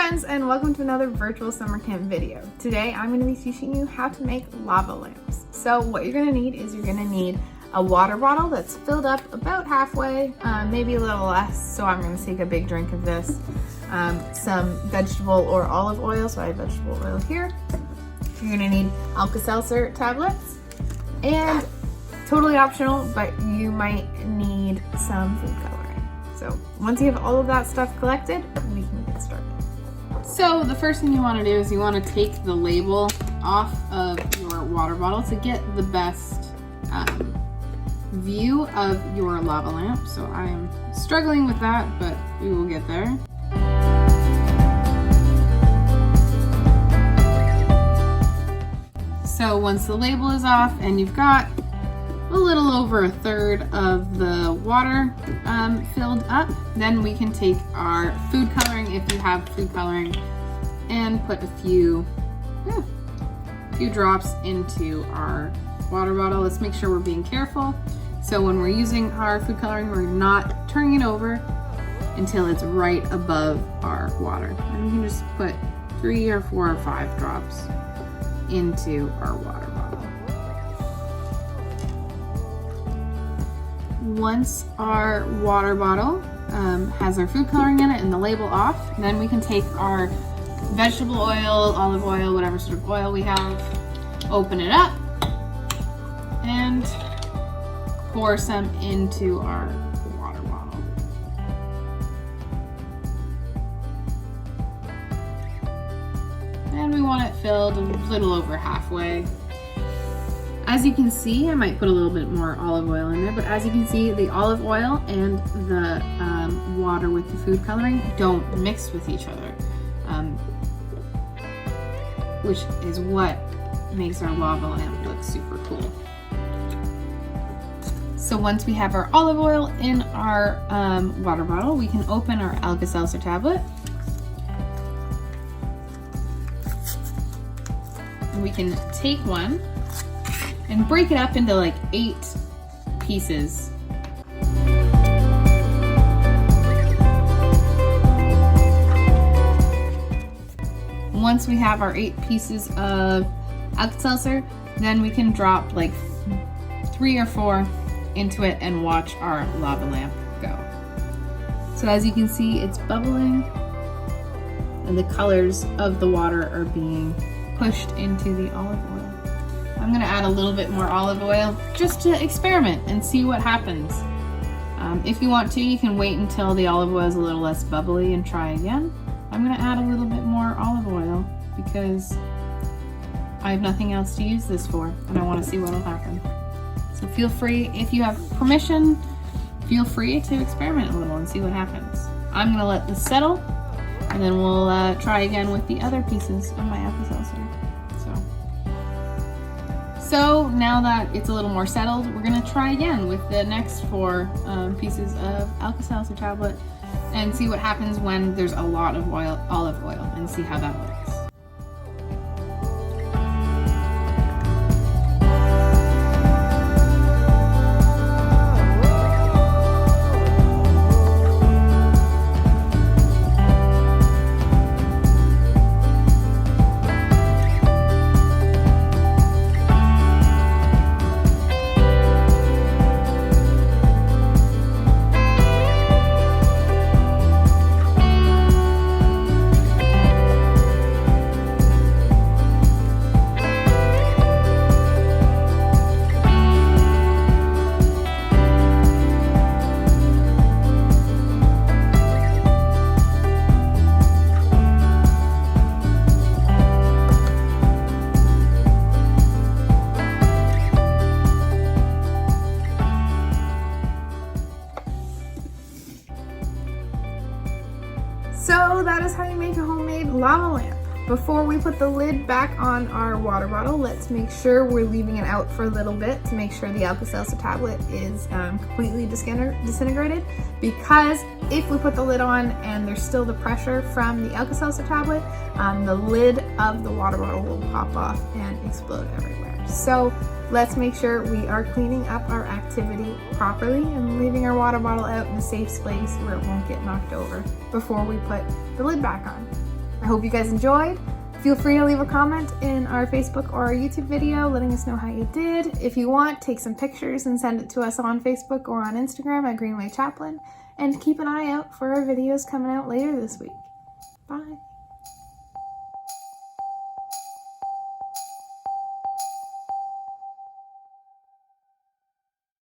friends, and welcome to another virtual summer camp video. Today I'm going to be teaching you how to make lava lamps. So what you're going to need is you're going to need a water bottle that's filled up about halfway, maybe a little less, so I'm going to take a big drink of this. Some vegetable or olive oil, so I have vegetable oil here. You're going to need Alka-Seltzer tablets, and totally optional, but you might need some food coloring. So once you have all of that stuff collected, we can get started. So the first thing you want to do is you want to take the label off of your water bottle to get the best view of your lava lamp. So I'm struggling with that, but we will get there. So once the label is off and you've got a little over a third of the water filled up, then we can take our food coloring, if you have food coloring, and put a few drops into our water bottle. Let's make sure we're being careful. So when we're using our food coloring, we're not turning it over until it's right above our water. And we can just put 3 or 4 or 5 drops into our water bottle. Once our water bottle has our food coloring in it and the label off, then we can take our vegetable oil, olive oil, whatever sort of oil we have, open it up, and pour some into our water bottle. And we want it filled a little over halfway. As you can see, I might put a little bit more olive oil in there, but as you can see, the olive oil and the water with the food coloring don't mix with each other, which is what makes our lava lamp look super cool. So once we have our olive oil in our water bottle, we can open our Alka-Seltzer tablet. We can take one and break it up into like 8 pieces. Once we have our 8 pieces of Alka-Seltzer, then we can drop like 3 or 4 into it and watch our lava lamp go. So as you can see, it's bubbling and the colors of the water are being pushed into the olive oil. I'm gonna add a little bit more olive oil just to experiment and see what happens. If you want to, you can wait until the olive oil is a little less bubbly and try again. I'm gonna add a little bit more olive oil because I have nothing else to use this for and I wanna see what'll happen. So feel free, if you have permission, feel free to experiment a little and see what happens. I'm gonna let this settle and then we'll try again with the other pieces of my Alka-Seltzer. So now that it's a little more settled, we're gonna try again with the next 4 pieces of Alka-Seltzer tablet and see what happens when there's a lot of olive oil and see how that works. So that is how you make a homemade lava lamp. Before we put the lid back on our water bottle, let's make sure we're leaving it out for a little bit to make sure the Alka-Seltzer tablet is completely disintegrated, because if we put the lid on and there's still the pressure from the Alka-Seltzer tablet, the lid of the water bottle will pop off and explode everywhere. So let's make sure we are cleaning up our activity properly and leaving our water bottle out in a safe space where it won't get knocked over before we put the lid back on. I hope you guys enjoyed. Feel free to leave a comment in our Facebook or our YouTube video letting us know how you did. If you want, take some pictures and send it to us on Facebook or on Instagram at Greenway-Chaplin. And keep an eye out for our videos coming out later this week. Bye.